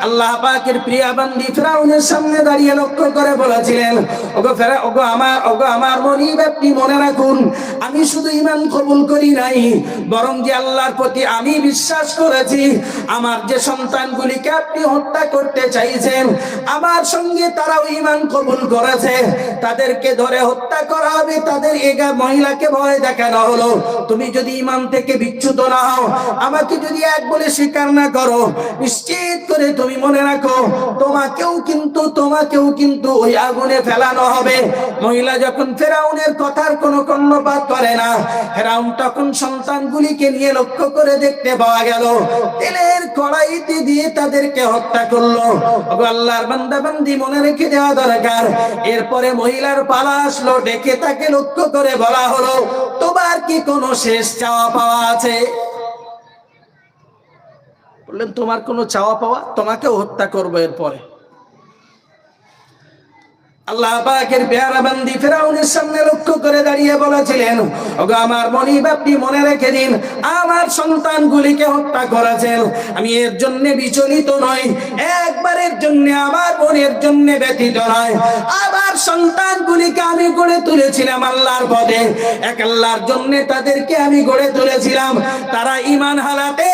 আল্লাহ পাকের প্রিয় বান্দী ফিরাউনের সামনে দাঁড়িয়ে লক্ষ্য করে বলেছিলেন, ওগো আমার মনিব, আপনি মনে রাখুন, আমি শুধু ঈমান কবুল করি নাই, বরং যে আল্লাহর প্রতি আমি বিশ্বাস করেছি, আমার যে সন্তানগুলিকে আপনি হত্যা করতে চাইছেন, আমার সঙ্গে তারাও ঈমান কবুল করেছে, তাদেরকে ধরে হত্যা করা হবে। তাদের এগা মহিলাকে ভয় দেখানো হলো, তুমি যদি ঈমান থেকে বিচ্যুত না হও, আমাকে যদি এক বলে স্বীকার না করো, নিশ্চিত করে তুমি মনে রাখো, তোমাকেও কিন্তু ওই আগুনে ফেলানো হবে। মহিলা যখন ফেরাউনের কথার কোনো কর্ণপাত করে না, ফেরাউন তখন সন্তানগুলিকে নিয়ে লক্ষ্য করে দেখতে পাওয়া গেল তেলের কড়াইতে দিয়ে তাদেরকে হত্যা করলো। আল্লাহর বান্দা বান্দি মনে রেখে দেওয়া দরকার। এরপরে মহিলার পালা আসলো, ডেকে তাকে লক্ষ্য করে বলা হলো, তোমার কি কোনো শেষ চাওয়া পাওয়া আছে? বললেন, তোমার কোনো চাওয়া পাওয়া? তোমাকেও হত্যা করবো। এরপরে আল্লাহ পাকের পেয়ারা বান্দি ফিরাউনের সামনে লক্ষ্য করে দাঁড়িয়ে বলেছিলেন, ওগো আমার মনিব, আপনি মনে রেখে দিন, আমার সন্তানগুলিকে হত্যা করেছেন, আমি এর জন্য বিচলিত নই, একবারের জন্য আমার বোনের জন্য ব্যতীত নয়। আমার সন্তানগুলিকে আমি গড়ে তুলেছিলাম আল্লাহর পথে, এক আল্লাহর জন্য তাদেরকে আমি গড়ে তুলেছিলাম। তারা ঈমান হারাতে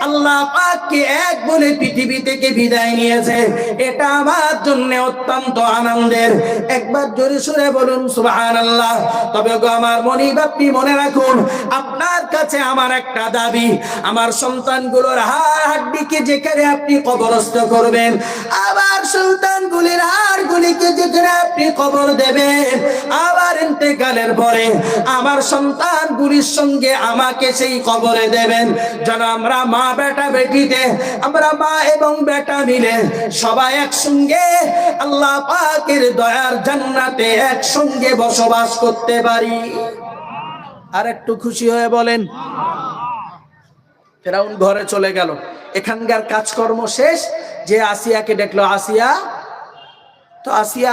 আল্লাহ পাককে এক বলে পৃথিবী থেকে বিদায় নিয়েছে, এটা আমার জন্য অত্যন্ত আনন্দের। একবার জোরে সুরে বলুন সুবহানাল্লাহ। তবে গো আমার মনিব, আপনি মনে রাখুন, আপনার কাছে আমার একটা দাবি, আমার সন্তানগুলোর হাড়গুলিকে যেখানে আপনি কবরস্থ করবেন, আবার সন্তানগুলির হাড়গুলিকে যেখানে আপনি কবর দেবেন, আবার ইন্তেকালের পরে আমার সন্তানগুলির সঙ্গে আমাকে সেই কবরে দেবেন, যেন আমরা মা বেটা বেটিতে, আমরা মা এবং বেটা মিলে সবাই একসঙ্গে আল্লাহ পাকের দয়ার জান্নাতে একসঙ্গে বসবাস করতে পারি। আর একটু খুশি হয়ে বলেন। ফেরাউন ঘরে চলে গেল, এখানকার কাজকর্ম শেষ। যে আসিয়াকে দেখলো, আসিয়া, তো আসিয়া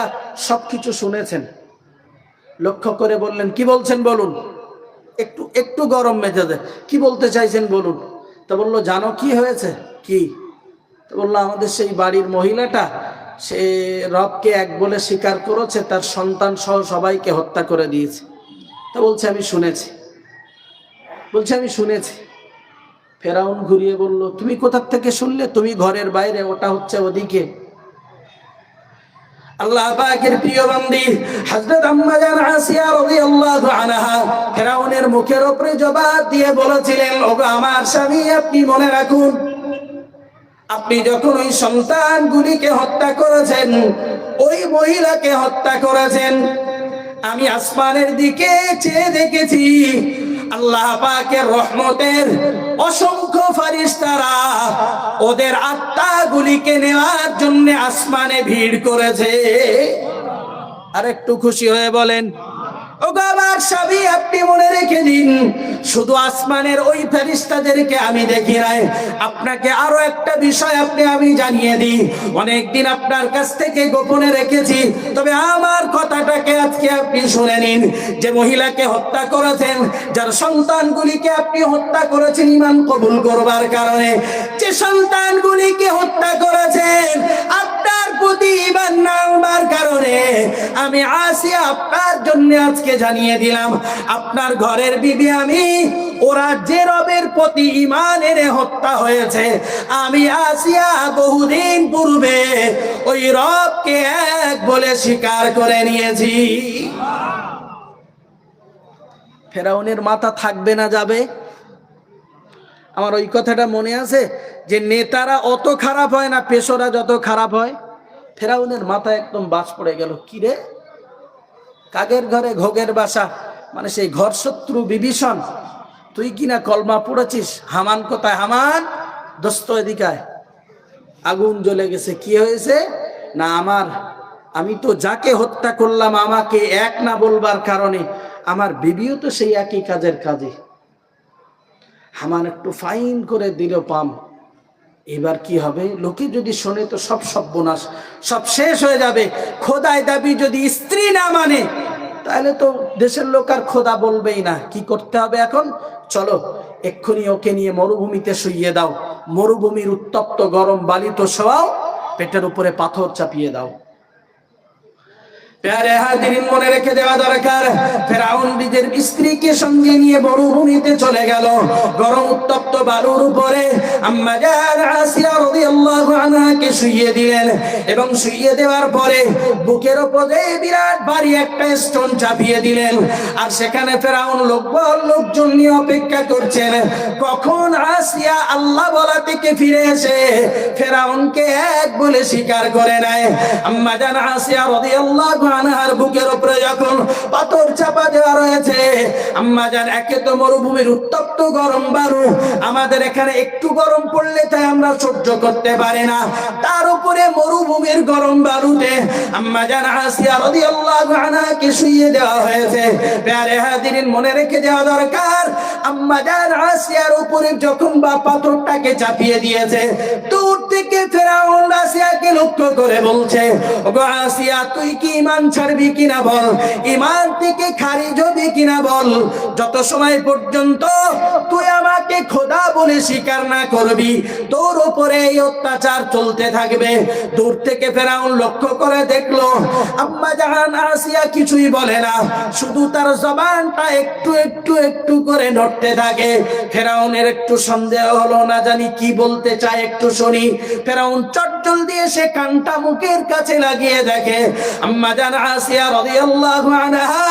সবকিছু শুনেছেন, লক্ষ্য করে বললেন, কি বলছেন বলুন। একটু গরম মেজাজে, কি বলতে চাইছেন বলুন। তো বললো, জানো কি হয়েছে? কি? তো বললো, আমাদের সেই বাড়ির মহিলাটা, সে রবকে এক বলে স্বীকার করেছে, তার সন্তান সহ সবাইকে হত্যা করে দিয়েছে। তা বলছে, আমি শুনেছি। ফেরাউন ঘুরিয়ে বলল, তুমি কোথা থেকে শুনলে? তুমি ঘরের বাইরে, ওটা হচ্ছে ওদিকে। আল্লাহ পাকের প্রিয় বান্দী হযরত আম্মা জান আসিয়া রাদিয়াল্লাহু আনহা ফেরাউনের মুখের উপরে জবাব দিয়ে বলেছিলেন, ওগো আমার স্বামী, আপনি মনে রাখুন, আপনি যখন ওই সন্তানগুলিকে হত্যা করেছেন, ওই মহিলাকে হত্যা করেছেন, আমি আসমানের দিকে চেয়ে দেখেছি, আল্লাহ পাকের রহমতের অসংখ্য ফেরেশতারা ওদের আত্মাগুলিকে নেওয়ার জন্য আসমানে ভিড় করেছে। আর একটু খুশি হয়ে বলেন, ওগো আমার স্বামী, আপনি মনে রেখে দিন, শুধু আসমানের ওই ফেরেশতাদেরকে আমি দেখি নাই, আপনাকে আরো একটা বিষয় আমি জানিয়ে দিই। অনেকদিন আপনার কাছ থেকে গোপনে রেখেছি, তবে আমার কথাটাকে আজকে আপনি শুনে নিন। যে মহিলাকে হত্যা করেছেন, যার সন্তানগুলিকে আপনি হত্যা করেছেন ঈমান কবুল করবার কারণে, যে সন্তানগুলিকে হত্যা করেছেন আপনার প্রতি ঈমান না আনবার কারণে, আমি আসিয়া আপনার জন্য আজকে জানিয়ে দিলাম, আপনার ঘরের বিবি আমি, ওরা যে রবের প্রতি ঈমান এনে হত্যা হয়েছে, আমি আসিয়া বহুদিন পূর্বে ওই রবকে এক বলে স্বীকার করে নিয়েছি। ফেরাউনের মাথা থাকবে না যাবে? আমার ওই কথাটা মনে আছে যে নেতারা অত খারাপ হয় না, পেশোরা যত খারাপ হয়। ফেরাউনের মাথা একদম বাজ পড়ে গেল, কি রে, কাগের ঘরে ঘোগের বাসা, মানে সেই ঘর শত্রু বিভীষণ, তুই কিনা কলমা পড়েছিস। হামান কোথায়? হামান, দোস্ত এদিকায়। আগুন জ্বলে গেছে। কি হয়েছে না, আমি তো যাকে হত্যা করলাম, আমাকে এক না বলবার কারণে আমার বিবিও তো সেই একই কাজের কাজে। হামান একটু ফাইন করে দিল পাম। এবার কি হবে? লোকে যদি শোনে তো সব সর্বনাশ, সব শেষ হয়ে যাবে। খোদায় দাবি যদি স্ত্রী না মানে, তাহলে তো দেশের লোক আর খোদা বলবেই না। কি করতে হবে এখন? চলো এক্ষুনি ওকে নিয়ে মরুভূমিতে শুইয়ে দাও, মরুভূমির উত্তপ্ত গরম বালিত শোয়াও, পেটের উপরে পাথর চাপিয়ে দাও। প্যারে হাজিরিন, মনে রেখে দেওয়া দরকার, ফেরাউন নিজের স্ত্রীকে সঙ্গে নিয়ে মরুভূমিতে চলে গেল, গরম উত্তপ্ত বালুর উপরে আম্মা জান আসিয়া রাদিয়াল্লাহু আনহাকে শুইয়ে দিলেন, এবং শুইয়ে দেওয়ার পরে বুকের উপরে বিরাট ভারী একটা স্টোন চাপিয়ে দিলেন। আর সেখানে ফেরাউন লোকজন নিয়ে অপেক্ষা করছেন, কখন আসিয়া আল্লাহ বলা থেকে ফিরে এসে ফেরাউনকে এক বলে স্বীকার করে নেয়। আম্মা জান আসিয়া রাদিয়াল্লাহু আনহার বুকের উপরে যখন পাথর চাপা দেওয়া রয়েছে, আম্মা জান, একে তো মরুভূমির উত্তপ্ত গরম বালু, আমাদের এখানে একটু গরম পড়লে তাই আমরা সহ্য করতে পারি না, তার উপরে মরুভূমির গরম বালুতে আম্মা জান আসিয়া রাদিয়াল্লাহু আনহাকে শুইয়ে দেওয়া হয়েছে। প্যারে হাজিরিন, মনে রেখে দেওয়া দরকার, আম্মা জান আসিয়ার উপরে যখন বা পাথরটাকে চাপিয়ে দিয়েছে, দূর থেকে ফেরাউন আসিয়াকে লক্ষ্য করে বলছে, ওগো আসিয়া, তুই কি ঈমান ছাড়বি কিনা বল, ঈমান থেকে খারিজ হবি কিনা বল, যত সময় পর্যন্ত তুই আমাকে খোদা বলে স্বীকার না করবি তোর উপরে এই অত্যাচার চলতে থাকবে। দূর থেকে ফেরাউন লক্ষ্য করে দেখলো আম্মা জান আসিয়া কিছুই বলে না, শুধু তার জবানটা একটু একটু একটু করে নড়তে থাকে। ফেরাউনের একটু সন্দেহ হলো, না জানি কি বলতে চায়, একটু শুনি। ফেরাউন চটজল দিয়ে সে কানটা মুখের কাছে লাগিয়ে দেখে আম্মা জান আসিয়া রাদিয়াল্লাহু আনহা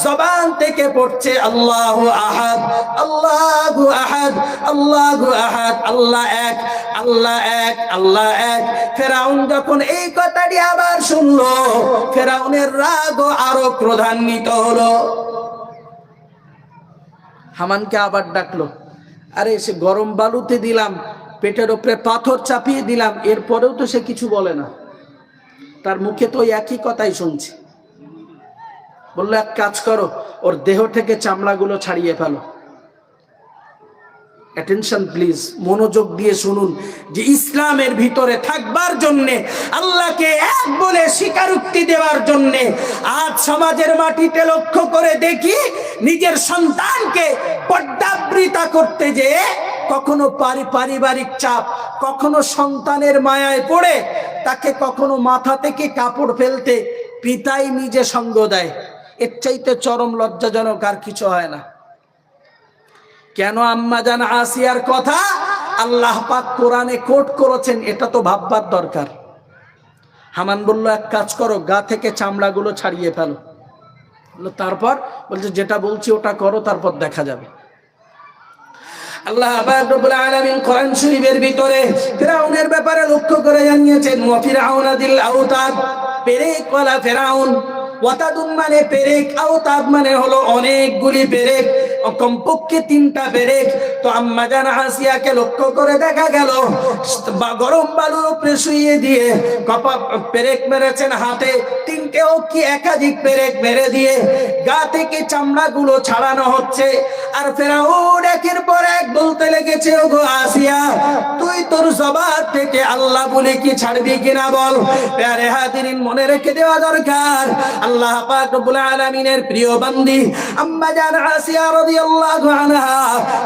জবান থেকে পড়ছে আল্লাহু আহাদ, আল্লাহু আহাদ, আল্লাহু আহাদ, আল্লাহ এক, আল্লাহ এক, আল্লাহ এক। ফেরাউন যখন এই কথাটি আবার শুনলো, ফেরাউনের রাগ আরো ক্রোধান্বিত হলো। হামানকে আবার ডাকলো, আরে সে গরম বালুতে দিলাম, পেটের উপরে পাথর চাপিয়ে দিলাম, এরপরেও তো সে কিছু বলে না, তার মুখে তো একই কথাই শুনছি। বললো, এক কাজ করো, ওর দেহ থেকে চামড়াগুলো ছাড়িয়ে ফেলো। অ্যাটেনশন প্লিজ, মনোযোগ দিয়ে শুনুন, যে ইসলামের ভিতরে থাকবার জন্যে, আল্লাহকে এক বলে স্বীকারোক্তি দেওয়ার জন্যে আজ সমাজের মাটিতে লক্ষ্য করে দেখি নিজের সন্তানকে পর্দাবৃতা করতে যেয়ে কখনো পারিবারিক চাপ, কখনো সন্তানের মায়ায় পড়ে তাকে কখনো মাথা থেকে কাপড় ফেলতে পিতাই নিজে সঙ্গ দেয়। এর চাইতে চরম লজ্জাজনক আর কিছু হয় না। কেন আম্মা জান আসিয়ার কথা আল্লাহ পাক কোরআনে কোট করেছেন, এটা তো ভাববার দরকার। হামান বলল, এক কাজ করো, গা থেকে চামড়াগুলো ছাড়িয়ে ফেলো। তারপর বলছে, যেটা বলছি ওটা করো, তারপর দেখা যাবে। আল্লাহ পাক রব্বুল আলামিন কোরআন শরীফের ভিতরে ফিরআউনের ব্যাপারে লক্ষ্য করে জানিয়েছেন, ওয়া ফিরআউনা দিল আওতাদ, পেরেক ওয়ালা ফিরআউন। ওয়াতাদুন মানে পেরেক, আওতাদ মানে হলো অনেকগুলি পেরেক, কমপক্ষে 3টা পেরেক। তো আম্মা জান আসিয়াকে লক্ষ্য করে দেখা গেল গরম বালুর উপরে শুইয়ে দিয়ে পেরেক মেরেছেন হাতে, 3টেও কি একাধিক পেরেক মেরে দিয়ে গা থেকে চামড়াগুলো ছাড়ানো হচ্ছে। আর ফেরাউন একের পর এক বলতে লেগেছে, ওগো আসিয়া, তুই তোর জবান থেকে আল্লাহ বলে কি ছাড়বি কিনা বল। প্যারে হাজিরিন, মনে রেখে দেওয়া দরকার, আল্লাহ পাক রব্বুল আলামিনের প্রিয় বান্দি আম্মা জান আসিয়া রাদিয়াল্লাহু আনহা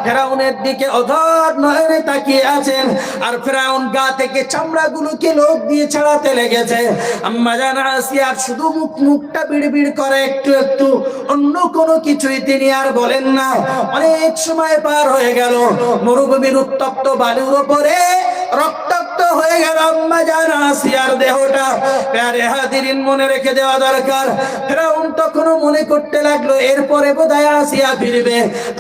ফেরাউনের দিকে অধর নয়নে তাকিয়ে আছেন, আর ফেরাউন গা থেকে চামড়াগুলোকে লোক দিয়ে ছাড়াতে লেগেছে। আম্মা জান আসিয়া শুধু মুখটা বিড়বিড় করে একটু একটু, অন্য কোনো কিছুই তিনি আর বলেন না। অনেক সময় পার হয়ে গেল, মরুভূমির উত্তপ্ত বালুর উপরে রক্তাক্ত হয়ে গেল আম্মা জান আসিয়ার দেহটা। প্যারে হাজিরিন, মনে রেখে দেওয়া দরকার, ফেরাউন তখনও মনে করতে লাগলো এরপরে বোধহয় আসিয়া ফিরবে,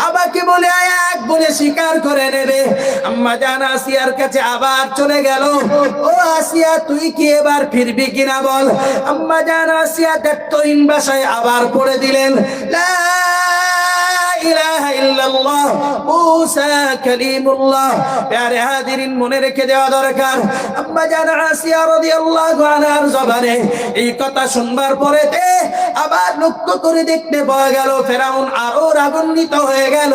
আমাকে বলে এক বলে স্বীকার করে নেবে। আম্মা জান আসিয়ার কাছে আবার চলে গেল, ও আসিয়া, তুই কি এবার ফিরবি কিনা বল। আম্মা জান আসিয়া দায়িত্বহীন ভাষায় আবার পড়ে দিলেন, লা ইলাহা ইল্লাল্লাহ মুসা কালিমুল্লাহ। প্যারে হাজিরিন, মনে রেখে দেওয়া দরকার, আম্মা জান আসিয়া রাদিয়াল্লাহু আনহার জবানে এই কথা শুনবার পরেতে আবার লক্ষ্য করে দেখতে পাওয়া গেল ফেরাউন আরো রাগান্বিত হয়ে গেল,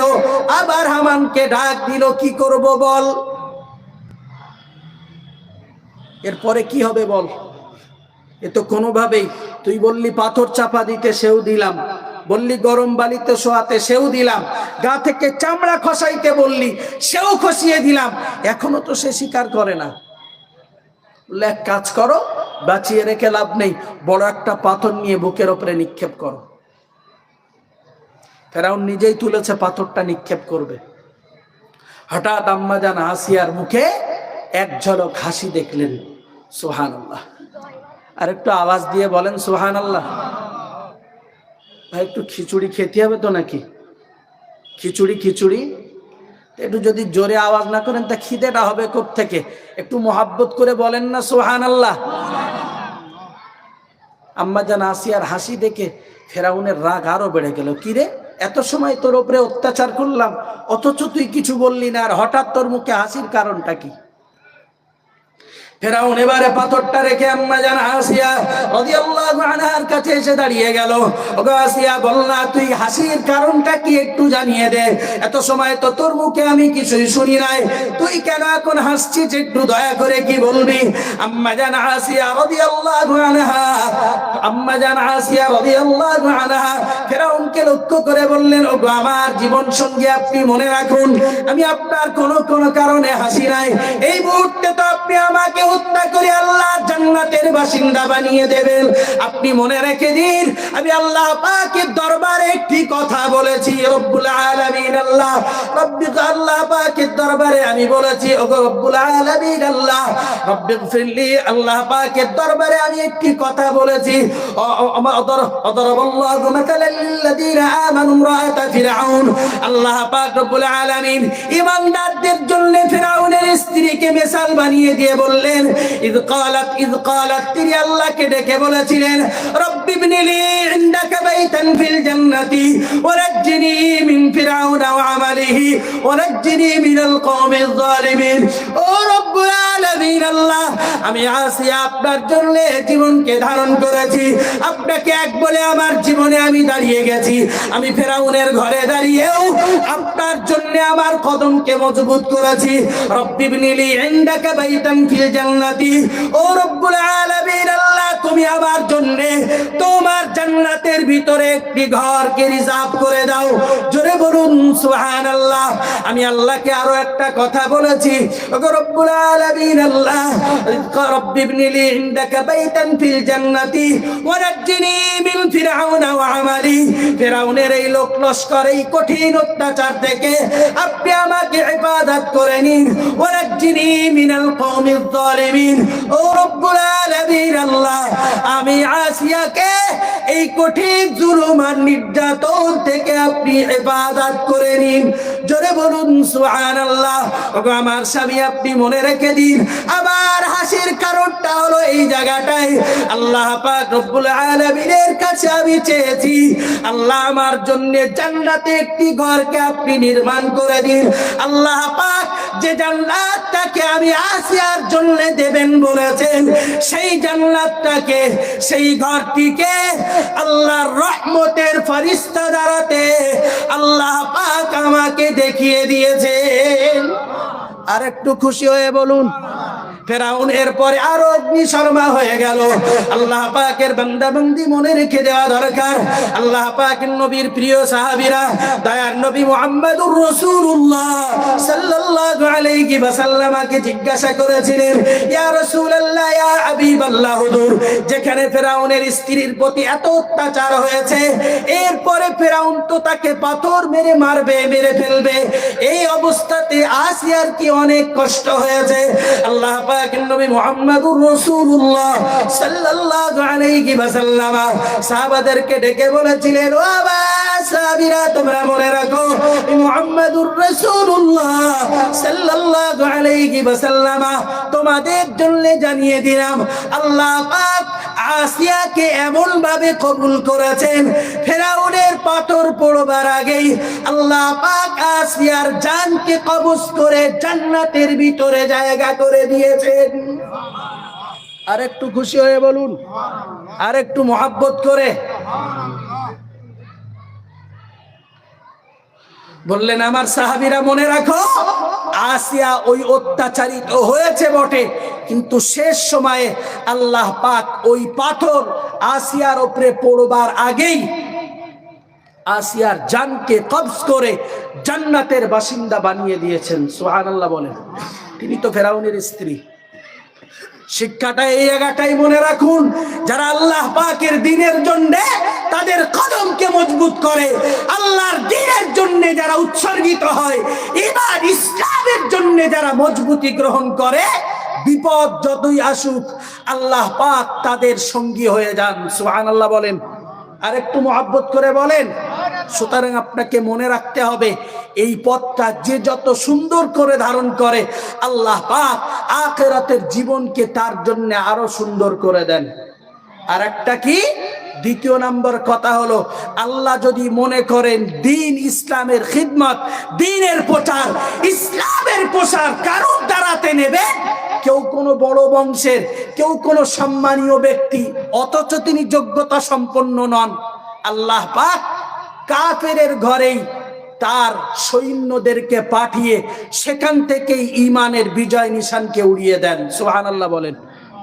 আবার হামানকে ডাক দিল, কি করব বল। এরপরে কি হবে বল। এ তো কোনোভাবেই, তুই বললি পাথর চাপা দিতে, সেও দিলাম, বললি গরম বালিতে শোয়াতে, সেও দিলাম। গা থেকে চামড়া খসাইতে বললি, সেও খসিয়ে দিলাম। এখনো তো সে স্বীকার করে না। বললে এক কাজ করো, বাঁচিয়ে রেখে লাভ নেই, বড় একটা পাথর নিয়ে বুকের ওপরে নিক্ষেপ করো। ফেরাউন নিজেই তুলেছে, পাথরটা নিক্ষেপ করবে। হঠাৎ আম্মা জান আসিয়ার মুখে এক ঝলক হাসি দেখলেন। সুবহানাল্লাহ। আর একটু আওয়াজ দিয়ে বলেন সুবহানাল্লাহ। ভাই একটু খিচুড়ি খেতে হবে তো নাকি? খিচুড়ি খিচুড়ি একটু যদি জোরে আওয়াজ না করেন তা খিদেটা হবে কোত্থেকে? একটু মোহাব্বত করে বলেন না সুবহানাল্লাহ। আম্মা জান আসিয়ার হাসি দেখে ফেরাউনের রাগ আরো বেড়ে গেল। কিরে, এত সময় তোর উপরে অত্যাচার করলাম, অথচ তুই কিছু বললি না, আর হঠাৎ তোর মুখে হাসির কারণটা কি? ফেরাউন এবারে পাথরটা রেখে আম্মা জান আসিয়া রাদিয়াল্লাহু আনহার কাছে এসে দাঁড়িয়ে গেল। ওগো আসিয়া, বল না তুই হাসির কারণটা কি, একটু জানিয়ে দে। এত সময় তো তোর মুখে আমি কিছুই শুনি নাই, তুই কেন এখন হাসছিস, একটু দয়া করে কি বলবি? আম্মা জান আসিয়া রাদিয়াল্লাহু আনহা ফেরাউনকে লক্ষ্য করে বললেন, ওগো আমার জীবন সঙ্গী, আপনি মনে রাখুন আমি আপনার কোন কারণে হাসি নাই। এই মুহূর্তে তো আপনি আমাকে হত্যা করে আল্লাহ জান্নাতের বাসিন্দা বানিয়ে দেবেন। আপনি মনে রেখে দিন, আমি আল্লাহ পাকের দরবারে একটি কথা বলেছি। রব্বুল আলামিন আল্লাহ পাকের দরবারে আমি বলেছি, ওগো রব্বুল আলামিন আল্লাহ রব্বিগফিরলি, আল্লাহ পাকের দরবারে আমি একটি কথা বলেছি। অদরবাল্লাহু মাতালাল লিল্লাযীনা আমানু ইমরাআতা ফিরআউন। আল্লাহ পাক রব্বুল আলামিন ঈমানদারদের জন্য ফিরআউনের স্ত্রীকে মিসাল বানিয়ে দিয়ে বললেন, ইয কালাত তিনি আল্লাহকে ডেকে বলেছিলেন, রব্বি ইবনিলি ইনদাকা বাইতান ফিল জান্নাতি ওয়ানাজ্জিনি মিন ফিরআউনা ওয়া আমালিহি ওয়ানাজ্জিনি মিনাল কওমিজ যালিমিন। ও রব্বুল আলামিন আল্লাহ, আমি আসিয়া আপনার জন্য জীবনকে ধারণ করেছি, আপনাকে এক বলে আমার জীবনে আমি দাঁড়িয়ে গেছি। আমি ফেরাউনের ঘরে দাঁড়িয়েও আপনার জন্য আমার কদমকে মজবুত করেছি। রব্বি ইবনিলি ইনদাকা বাইতান ফিল জান্নাতি, ও রব্বুল আলামিন আল্লাহ, তুমি আমার জন্য তোমার জান্নাতের ভিতরে একটি ঘরকে রিজার্ভ করে দাও। জোরে বলুন সুবহানাল্লাহ। আমি আল্লাহকে আরো একটা কথা বলেছি, ওগো রব্বুল আলামিন আল্লাহ, রব্বি ইবনিলি ইনদাকা বাইতান ফিল জান্নাতি ওয়ানাজ্জিনি মিন ফিরআউনা ওয়া আমালি। ফিরআউনের এই লোক লস্কর, এই কঠিন অত্যাচার থেকে আপনি আমাকে ইবাদত করে নিন। ওয়ানাজ্জিনি মিনাল কওমিজ যালিমিন। ও রব্বুল আলামিন আল্লাহ, আমি আসিয়াকে এই কঠিন জুলুম আর নির্যাতন থেকে আপনি ইবাদত করে নিন। জোরে বলুন সুবহানাল্লাহ। ওগো আমার স্বামী, আপনি মনে রেখে দিন, আমার হাসির কারণটা হলো এই জায়গাটায়। আল্লাহ পাক রব্বুল আলামিনের কাছে আমি চেয়েছি, আল্লাহ আমার জন্য জান্নাতে একটি ঘরকে আপনি নির্মাণ করে দিন। আল্লাহ পাক যে জান্নাতটাকে আমি আসিয়ার জন্য দেবেন বলেছেন, সেই জান্নাতটাকে, সেই ঘরটিকে আল্লাহর রহমতের ফেরেশতা দ্বারাতে আল্লাহ পাক আমাকে দেখিয়ে দিয়েছেন। আর একটু খুশি হয়ে বলুন। ফেরাউন এরপরে আরো অগ্নিশর্মা হয়ে গেল। আল্লাহ পাকের বান্দা বান্দি মনে রেখে দেওয়া দরকার, আল্লাহ পাকের নবীর প্রিয় সাহাবীরা দয়ার নবী মুহাম্মদুর রাসূলুল্লাহ সাল্লাল্লাহু আলাইহি ওয়াসাল্লামকে জিজ্ঞাসা করেছিলেন, ইয়া রাসূলুল্লাহ, ইয়া হাবিবাল্লাহ, হুজুর, যেখানে ফেরাউনের স্ত্রীর প্রতি এত অত্যাচার হয়েছে, এরপরে ফেরাউন তো তাকে পাথর মেরে মারবে, মেরে ফেলবে, এই অবস্থাতে আসিয়ার কি অনেক কষ্ট হয়েছে। আল্লাহ পাকের নবী মুহাম্মদুর রাসূলুল্লাহ সাল্লাল্লাহু আলাইহি ওয়াসাল্লাম সাহাবাদেরকে ডেকে বলেছিলেন, ও সাহাবীরা, তোমরা মনে রাখো মুহাম্মদুর রাসূলুল্লাহ সাল্লাল্লাহু আলাইহি ওয়াসাল্লাম তোমাদের জন্য জানিয়ে দিলাম, আল্লাহ পাক আসিয়াকে এমন ভাবে কবুল করেছেন, ফেরাউনের পাথর পড়বার আগেই আল্লাহ পাক আসিয়ার জানকে কবজ করে জান্নাতের ভিতরে জায়গা করে দিয়েছেন। আর একটু খুশি হয়ে বলুন, আর একটু মহব্বত করে বললেন, আমার সাহাবীরা মনে রাখো, আসিয়া ওই অত্যাচারিত হয়েছে বটে, কিন্তু শেষ সময়ে আল্লাহ পাক ওই পাথর আসিয়ার উপরে পড়বার আগেই আসিয়ার জানকে কবজ করে জান্নাতের বাসিন্দা বানিয়ে দিয়েছেন। সুবহানাল্লাহ বলেন। তিনি তো ফেরাউনের স্ত্রী। শিক্ষাটা এই জায়গাটাই মনে রাখুন, যারা আল্লাহ পাকের দ্বীনের জন্য তাদের কদমকে মজবুত করে, আল্লাহর দ্বীনের জন্য যারা উৎসর্গিত হয়, ঈমান ইসলামের জন্য যারা মজবুতি গ্রহণ করে, বিপদ যতই আসুক আল্লাহ পাক তাদের সঙ্গী হয়ে যান। সুবহানাল্লাহ বলেন। আর একটু মহব্বত করে বলেন। সুতরাং আপনাকে মনে রাখতে হবে, এই পথটা যে যত সুন্দর করে ধারণ করে, আল্লাহ পাক আখিরাতের জীবনকে তার জন্য আরো সুন্দর করে দেন। আর একটা কি, দ্বিতীয় নম্বর কথা হলো, আল্লাহ যদি মনে করেন দ্বীন ইসলামের খিদমত, দ্বীনের প্রচার, ইসলামের প্রচার কারোর দ্বারাতে নেবে, কেউ কোনো বড় বংশের, কেউ কোনো সম্মানীয় ব্যক্তি, অথচ তিনি যোগ্যতা সম্পন্ন নন, আল্লাহ পাক কাফেরের ঘরেই তার সৈন্যদেরকে পাঠিয়ে সেখান থেকেই ঈমানের বিজয় নিশানকে উড়িয়ে দেন। সুবহানাল্লাহ বলেন।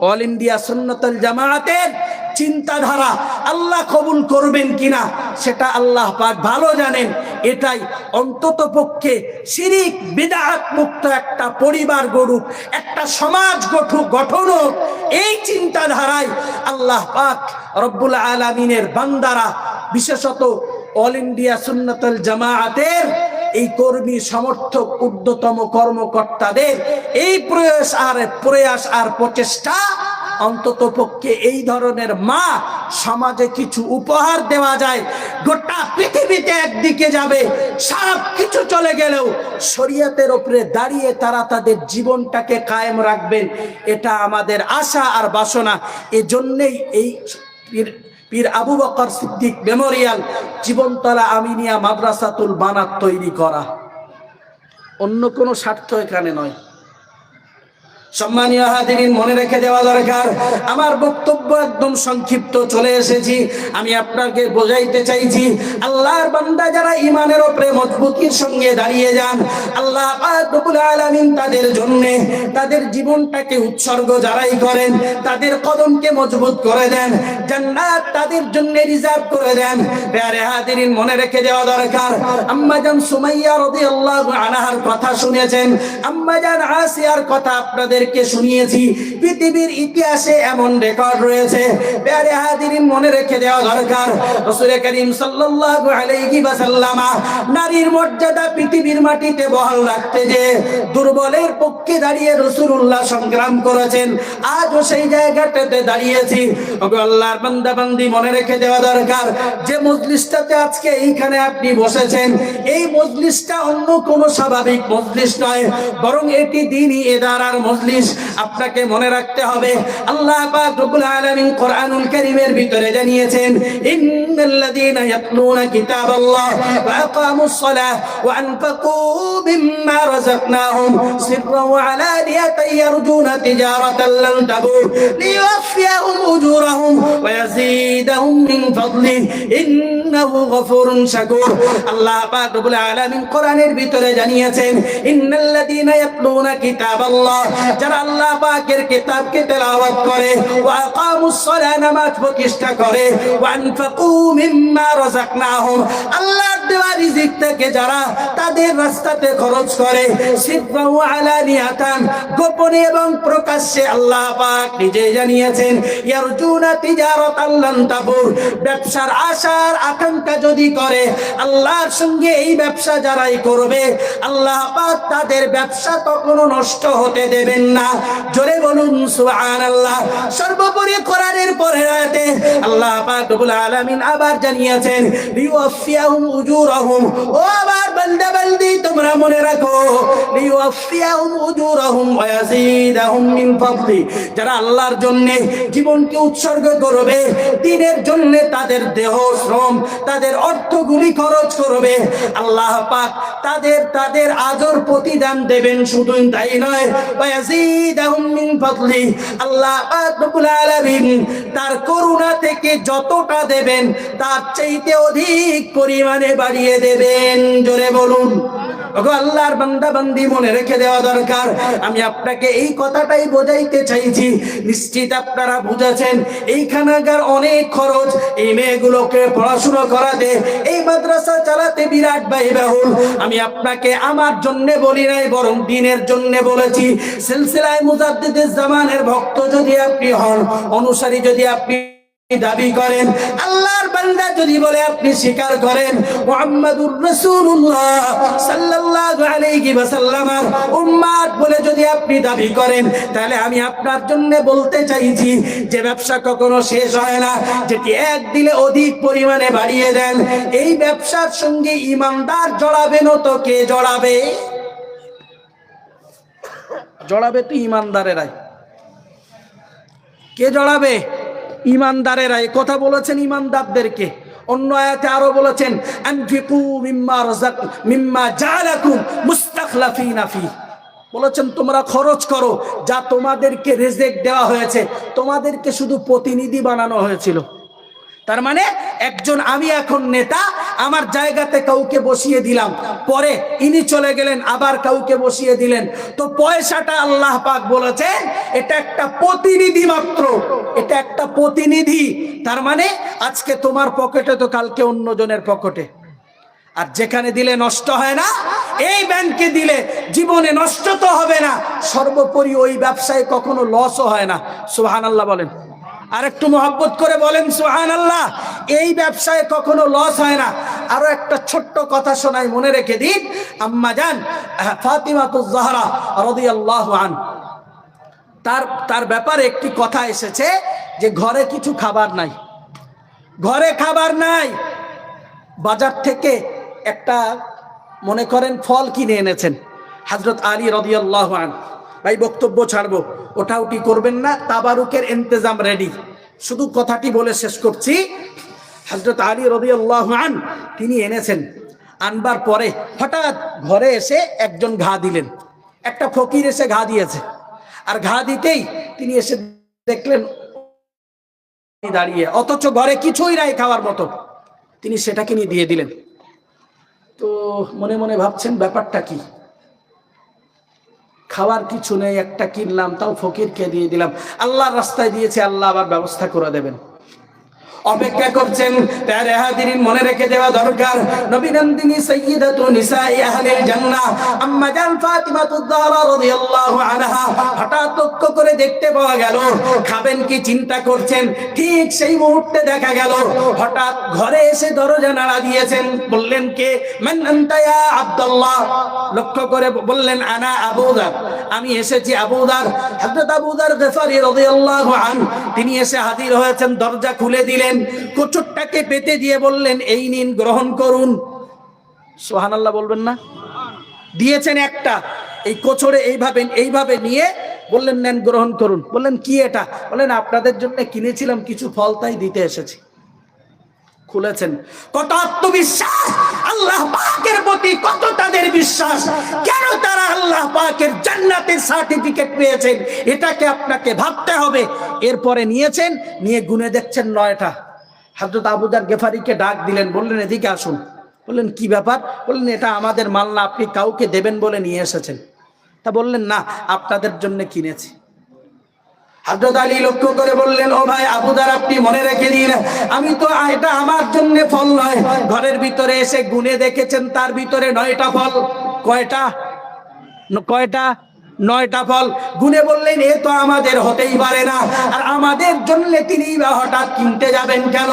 অল ইন্ডিয়া সুন্নাতুল জামায়াতের চিন্তাধারা আল্লাহ কবুল করবেন কিনা সেটা আল্লাহ পাক ভালো জানেন। এটাই অন্তত পক্ষে শিরিক বিদআত মুক্ত একটা পরিবার গড়ুক, একটা সমাজ গঠন হোক, এই চিন্তাধারায় আল্লাহ পাক রব্বুল আলামিনের বান্দারা, বিশেষত অল ইন্ডিয়া সুন্নাতুল জামায়াতের এই কর্মী সমর্থক ঊর্ধ্বতম কর্মকর্তাদের এই প্রয়াস আর প্রচেষ্টা, অন্তত পক্ষে এই ধরনের মা সমাজে কিছু উপহার দেওয়া যায়। গোটা পৃথিবীতে একদিকে যাবে, সব কিছু চলে গেলেও শরীয়তের উপরে দাঁড়িয়ে তারা তাদের জীবনটাকে কায়েম রাখবেন, এটা আমাদের আশা আর বাসনা। এজন্যই এই পীর আবু বকর সিদ্দিক মেমোরিয়াল জীবনতলা আমিনিয়া মাদ্রাসাতুল বানাত তৈরি করা, অন্য কোনো স্বার্থ এখানে নয়। সম্মানীয় হাজিরিন, মনে রেখে দেওয়া দরকার। আমার বক্তব্য একদম সংক্ষিপ্ত চলে এসেছি। আমি আপনাকে বোঝাইতে চাইছি, আল্লাহর বান্দা যারা ঈমানের উপরে মজবুতির সঙ্গে দাঁড়িয়ে যান, আল্লাহ পাক রব্বুল আলামিন তাদের জন্য তাদের জীবনটাকে উৎসর্গ যারাই করেন, তাদের কদমকে মজবুত করে দেন, জান্নাত তাদের জন্য রিজার্ভ করে দেন। প্রিয় হাজিরিন, মনে রেখে দেওয়া দরকার, আম্মা জান সুমাইয়া রাদিয়াল্লাহু আনহার কথা শুনেছেন, আম্মা জান আসিয়ার কথা আপনাদের শুনিয়েছি। পৃথিবীর ইতিহাসে এমন রেকর্ড রয়েছে, প্যারে হাজিরিন মনে রেখে দেওয়া দরকার, রাসূল করিম সাল্লাল্লাহু আলাইহি ওয়াসাল্লাম নারীর মর্যাদা পৃথিবীর মাটিতে বহাল রাখতে যে দুর্বলের পক্ষে দাঁড়িয়ে রাসূলুল্লাহ সংগ্রাম করেছেন। আজও সেই জায়গাটাতে দাঁড়িয়েছি। ওগো আল্লাহর বান্দা বান্দি, মনে রেখে দেওয়া দরকার, যে মজলিসটাতে আজকে এইখানে আপনি বসেছেন, এই মজলিসটা অন্য কোনো স্বাভাবিক মজলিস নয়, বরং এটি দ্বীনি ইদারার মজলিস। আপনাকে মনে রাখতে হবে, আল্লাহ পাক রব্বুল আলামিন কোরআনুল কারীমের ভিতরে জানিয়েছেন, ইন্নাল্লাযীনা ইয়াতলুনা কিতাবাল্লাহ ওয়া আকামুস সালাহ ওয়া আনফাকু মিম্মা রাযাকনাহুম সিররান ওয়া আলানিয়াতান ইয়ারজুনা তিজারাতান লান তাবুর লিওয়াফিয়াহুম উজুরাহুম ওয়া ইয়াযীদাহুম মিন ফাদলিহি ইন্নাহু গফুরুন শাকুর। আল্লাহ পাক রব্বুল আলামিন কোরআনের ভিতরে জানিয়েছেন, ইন্নাল্লাযীনা ইয়াতলুনা কিতাবাল্লাহ, যারা আল্লাহ পাকের কিতাবকে তেলাওয়াত করে, ওয়া আকামুস সালাহ, নামাজ প্রতিষ্ঠা করে, ওয়া আনফাকু মিম্মা রাযাকনাহুম, আল্লাহর দেওয়া রিজিক থেকে যারা তাদের রাস্তাতে খরচ করে, সিররান ওয়া আলানিয়াতান, গোপনে এবং প্রকাশ্যে, আল্লাহ পাক নিজে জানিয়েছেন, ইয়ারজুনা তিজারাতান লান তাবুর, ব্যবসার আশার আকাঙ্ক্ষা যদি করে, আল্লাহর সঙ্গে এই ব্যবসা যারাই করবে, আল্লাহ পাক তাদের ব্যবসা কখনো নষ্ট হতে দেবেন না। জোরে বলুন সুবহানাল্লাহ। সর্বোপরি কোরআনের পরের আয়াতে আল্লাহ পাক রব্বুল আলামিন আবার জানিয়েছেন, লিওয়াফিয়াহুম উজুরাহুম, ও আমার বান্দা বান্দি তোমরা মনে রাখো, লিওয়াফিয়াহুম উজুরাহুম ওয়া ইয়াযীদাহুম মিন ফাদলি, যারা আল্লাহর জন্য জীবনকে উৎসর্গ করবে, দ্বীনের জন্য তাদের দেহ শ্রম, তাদের অর্থগুলি খরচ করবে, আল্লাহ পাক তাদের আজর প্রতিদান দেবেন। শুধু তাই নয়, ওয়া ইয়াযীদাহুম মিন ফাদলি, আল্লাহ পাক রব্বুল আলামিন তার করুণা থেকে যতটা দেবেন তার চাইতে অধিক পরিমাণে বাড়িয়ে দেবেন। জোরে বলুন। ওগো আল্লাহর বান্দা বান্দি, মনে রেখে দেওয়া দরকার। আমি আপনাকে এই কথাটাই বোঝাইতে চাইছি, নিশ্চিত আপনারা বুঝেছেন এইখানকার অনেক খরচ, এই মেয়েগুলোকে পড়াশোনা করাতে, এই মাদ্রাসা চালাতে বিরাট ব্যয়বহুল। আমি আপনাকে আমার জন্য বলি নাই, বরং দ্বীনের জন্য বলেছি। সিলসিলায়ে মুজাদ্দিদুজ জামানের ভক্ত যদি আপনি হন, অনুসারী যদি আপনি দাবি করেন, আল্লাহর বান্দা যদি বলে আপনি স্বীকার করেন মুহাম্মাদুর রাসূলুল্লাহ সাল্লাল্লাহু আলাইহি ওয়াসাল্লামের উম্মত বলে যদি আপনি দাবি করেন, তাহলে আমি আপনার জন্য বলতে চাইছি যে ব্যবসা কখনো শেষ হয় না, যেটি এক দিলে অধিক পরিমাণে বাড়িয়ে দেন। এই ব্যবসার সঙ্গে ইমানদার জড়াবে না তো কে জড়াবে? জড়াবে তো ইমানদারেরাই। কে জড়াবে? ইমানদারেরা। এই কথা বলেছেন ইমানদারদেরকে। অন্য আয়াতে আরো বলেছেন আনফিকু মিম্মা জাআলাকুম মুস্তাখলাফিনা ফি, বলেছেন তোমরা খরচ করো যা তোমাদেরকে রিজিক দেওয়া হয়েছে, তোমাদেরকে শুধু প্রতিনিধি বানানো হয়েছিল। তার মানে একজন, আমি এখন নেতা, আমার জায়গাতে কাউকে বসিয়ে দিলাম, পরে ইনি চলে গেলেন, আবার কাউকে বসিয়ে দিলেন, তো পয়সাটা আল্লাহ পাক বলেছেন এটা একটা প্রতিনিধি মাত্র, এটা একটা প্রতিনিধি। তার মানে আজকে তোমার পকেটে তো কালকে অন্যজনের পকেটে। আর যেখানে দিলে নষ্ট হয় না, এই ব্যাংকে দিলে জীবনে নষ্ট তো হবে না, সর্বোপরি ওই ব্যবসায় কখনো লসও হয় না। সুবহানাল্লাহ বলেন, আর একটু মহব্বত করে বলেন সুবহানাল্লাহ। এই ব্যবসায় কখনো লস হয় না। আরো একটা ছোট্ট কথা শোনাই, মনে রেখে দিন। আম্মা জান ফাতিমাতুজ জাহরা রাদিয়াল্লাহু আনহা, তার ব্যাপারে একটি কথা এসেছে যে ঘরে কিছু খাবার নাই, ঘরে খাবার নাই, বাজার থেকে একটা মনে করেন ফল কিনে এনেছেন। হযরত আলী রাদিয়াল্লাহু আনহু, ভাই বক্তব্য ছাড়বো, ওঠাউটি করবেন না, তাবারুকের ইন্তজাম রেডি, শুধু কথাটি বলে শেষ করছি। হযরত আলী রাদিয়াল্লাহু আনহু তিনি এনেছেন, আনবার পরে হঠাৎ ঘরে এসে একজন ঘা দিলেন, একটা ফকির এসে ঘা দিয়েছে। আর ঘা দিতেই তিনি এসে দেখলেন দাঁড়িয়ে, অথচ ঘরে কিছুই নাই খাওয়ার মতো, তিনি সেটাকে নিয়ে দিয়ে দিলেন। তো মনে মনে ভাবছেন ব্যাপারটা কি, খাওয়ার কিছু নেই, একটা কিনলাম, তাও ফকিরকে দিয়ে দিলাম, আল্লাহর রাস্তায় দিয়েছে, আল্লাহ আবার ব্যবস্থা করে দেবেন। অপেক্ষা করছেন। প্যারে হাজিরিন, মনে রেখে দেওয়া দরকার, নবী নন্দিনী সাইয়্যিদাতু নিসাই আহলিল জান্নাহ আম্মা জান ফাতিমাতুজ জাহরা রাদিয়াল্লাহু আনহা হঠাৎ লক্ষ্য করে দেখতে পাওয়া গেল, খাবেন কি চিন্তা করছেন, ঠিক সেই মুহূর্তে দেখা গেল হঠাৎ ঘরে এসে দরজা নাড়া দিয়েছেন। বললেন কে? মান আনতা ইয়া আব্দুল্লাহ। লক্ষ্য করে বললেন আনা আবু যার, আমি এসেছি আবু যার। হযরত আবু যার গফারি রাদিয়াল্লাহু আনহু তিনি এসে হাজির হয়েছেন, দরজা খুলে দিলেন, কোচরটাকে পেতে দিয়ে বললেন এই নিন, গ্রহণ করুন। সুবহানাল্লাহ বলবেন না? দিয়েছেন একটা, এই কোচরে এইভাবে নিয়ে বললেন নেন, গ্রহণ করুন। বললেন কি এটা? বললেন আপনাদের জন্য কিনেছিলাম কিছু ফল, তাই দিতে এসেছি। খুলেছেন, কত আত্মবিশ্বাস আল্লাহ পাকের প্রতি, কত তাদের বিশ্বাস, কেন তারা আল্লাহ পাকের জান্নাতের সার্টিফিকেট পেয়েছেন, এটাকে আপনাকে ভাবতে হবে। এরপরে নিয়েছেন, নিয়ে গুনে দেখছেন 9টা। হযরত আবু যার গেফারিকে ডাক দিলেন, বললেন এদিকে আসুন। বললেন কি ব্যাপার? বললেন এটা আমাদের মাল না, আপনি কাউকে দেবেন বলে নিয়ে এসেছেন। তা বললেন না, আপনাদের জন্য কিনেছি। হযরত আলী লক্ষ্য করে বললেন, ও ভাই আবু যার, আপনি মনে রেখে দিন, আমি তো এটা আমার জন্য ফল নয়। ঘরের ভিতরে এসে গুনে দেখেছেন, তার ভিতরে 9টা ফল। কয়টা? 9টা ফল। গুনে বললেন এ তো আমাদের হতেই পারে না, আর আমাদের জন্য তিনি হঠাৎ কিনতে যাবেন কেন?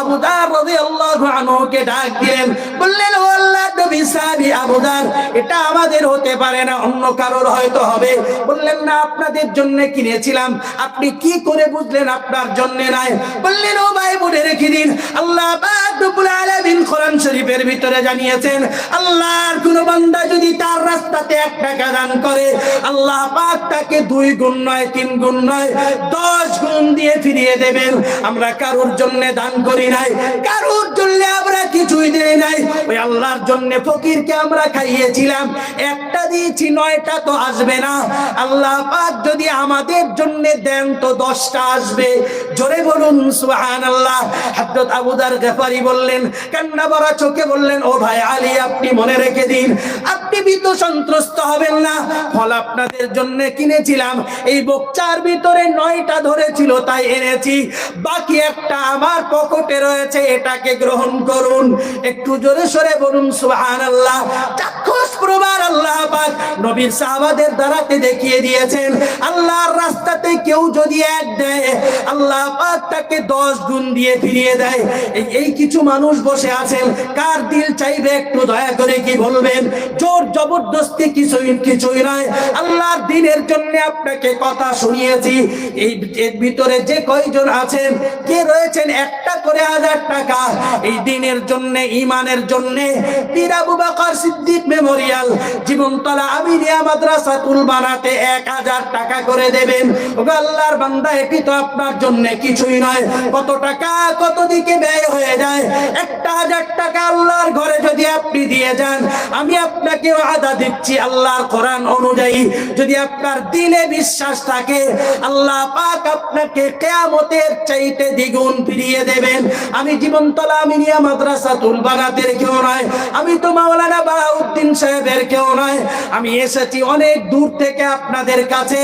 আবু যার রাদিয়াল্লাহু আনহুকে ডাক দিলেন, বললেন ও আল্লাহর নবী সাহাবী আবু যার, এটা আমাদের হতে পারে না, অন্য কারোর হয়তো হবে। বললেন না, আপনাদের জন্য কিনেছিলাম। আপনি কি করে বুঝলেন আপনার জন্য নাই? বললেন ও ভাই মনে রেখে দিন, আল্লাহ পাক রব্বুল আলামিন কোরআন শরীফের ভিতরে জানিয়েছেন, আল্লাহর কোন বান্দা যদি তার রাস্তাতে 1 টাকা দান করে, আল্লাহ পাক তাকে 2 গুণ নয়, 3 গুণ নয়, 10 গুণ দিয়ে ফিরিয়ে দেবেন। আমরা কারোর জন্য দান করি নাই, কারোর জন্য আমরা কিছুই দেয় নাই, ওই আল্লাহর জন্য ফকিরকে আমরা খাইয়েছিলাম, একটা দিয়েছি 9টা তো আসবে না। আল্লাহ পাক যদি আমাদের জন্য দেন তো 10টা আসবে। জোরে বলুন সুবহানাল্লাহ। হযরত আবু যার গফারি বললেন, কান্না ভরা চোখে বললেন, ও ভাই আলী, আপনি মনে রেখে দিন, আপনি ভীত সন্ত্রস্ত হবেন না। ফল আপনাদের জন্য কিনেছিলাম, এই বকচার ভিতরে 9টা ধরেছিল তাই এনেছি, বাকি একটা আমার পকেটে রয়েছে, এটাকে গ্রহণ করুন। একটু জোরে সরে বলুন সুবহানাল্লাহ। চাক্ষুষ প্রমাণ আল্লাহ পাক নবীর সাহাবাদের দ্বারাতে দেখিয়ে দিয়েছেন, আল্লাহর রাস্তাতে কেউ যদি এক দেয়, আল্লাহ পাক তাকে 10 গুণ দিয়ে ফিরিয়ে দেয়। এই কিছু মানুষ বসে আছেন, কার দিল চাইবে একটু দয়া করে কি বলবেন? জোর জবরদস্তি কিছুই নয়, আল্লাহর দিনের জন্য আপনাকে কথা শুনিয়েছি। এর ভিতরে যে কয়জন আছেন, কে রয়েছেন একটা করে 1000 টাকা এই দিনের জন্য, ইমানের জন্য পীর আবু বকর সিদ্দিক মেমোরিয়াল জীবনতলা আমিনিয়া মাদ্রাসাতুল বানাতে 1000 টাকা করে দেবেন। ওগো আল্লাহর বান্দা, এটি তো আপনার জন্য কিছুই নয়। কত টাকা কত দিকে ব্যয় হয়ে যায়। 1000 টাকা আল্লাহর ঘরে যদি আপনি দিয়ে যান, আমি আপনাকে ওয়াদা দিচ্ছি, আল্লাহর কোরআন অনুযায়ী যদি আপনার দিলে বিশ্বাস থাকে, আল্লাহ পাক আপনাকে কিয়ামতের চাইতে দ্বিগুণ ফিরিয়ে দেবেন। আমি জীবনতলা আমিনিয়া মাদ্রাসাতুল বানাতের কেউ নয়, আমি তো মাওলানা বাহাউদ্দিন সাহেবের কেউ নয়। আমি এসেছি অনেক দূর থেকে আপনাদের কাছে,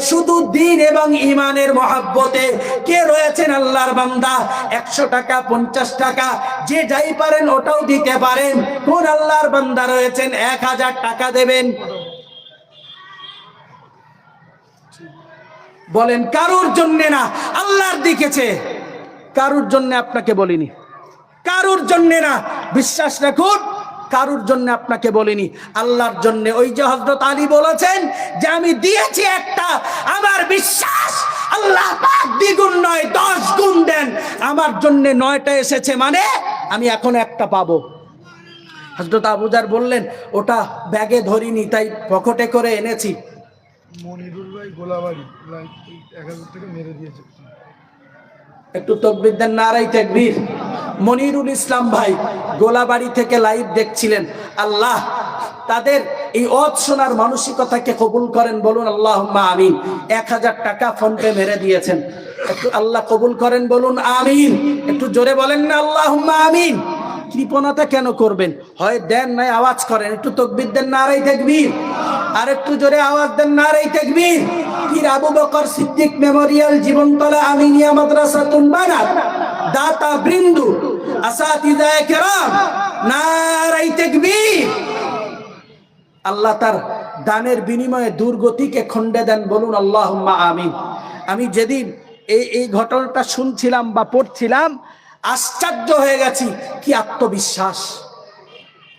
শুধু দিন এবং ইমানের মহব্বতে। কে রয়েছেন আল্লাহর বান্দা 100 টাকা 50 টাকা যে যাই পারেন ওটাও দিতে পারেন? কোন আল্লাহর বান্দা রয়েছেন 1000 টাকা দেবেন? বলেন। কারুর জন্য না, আল্লাহর দিকেছে, কারুর জন্য আপনাকে বলিনি, কারুর জন্য না, বিশ্বাস রাখুন, কারুর জন্য আপনাকে বলিনি, আল্লাহর জন্য। ওই যে হযরত আলী বলেছেন যে আমি দিয়েছি একটা, আমার বিশ্বাস আল্লাহ পাক দ্বিগুণ নয় 10 গুণ দেন। আমার জন্য 9টা এসেছে, মানে আমি এখন একটা পাবো। হযরত আবু যার বললেন, ওটা ব্যাগে ধরিনি, তাই পকেটে করে এনেছি। মনিরুল ভাই গোলাবাড়ি 1000 টাকা মেরে দিয়েছে। একটু তাকবীর দেন, নারায়ে তাকবীর। মনিরুল ইসলাম ভাই গোলাবাড়ি থেকে লাইভ দেখছিলেন। আল্লাহ তাদের এই ওয়াজ শোনার মানসিকতাকে কবুল করেন, বলুন আল্লাহুম্মা আমিন। 1000 টাকা ফোন পে মেরে দিয়েছেন, একটু আল্লাহ কবুল করেন, বলুন আমিন। একটু জোরে বলেন না আল্লাহুম্মা আমিন। কৃপণতা কেন করবেন? হয় দেন, নাই আওয়াজ করেন। একটু তাকবীর দেন, নারায়ে তাকবীর। আর একটু জোরে আওয়াজ দেন, নারায়ে তাকবীর। পীর আবু বকর সিদ্দিক মেমোরিয়াল জীবনতলা আমিনিয়া মাদ্রাসাতুল বানাত দাতা বৃন্দু আসাতিজায়ে কেরাম, নারায়ে তাকবীর। আল্লাহ তার দানের বিনিময়ে দুর্গতিকে খণ্ডে দেন, বলুন আল্লাহুম্মা আমিন। আমি যেদিন এই ঘটনাটা শুনছিলাম বা পড়ছিলাম, আশ্চর্য হয়ে গেছি। কি আত্মবিশ্বাস,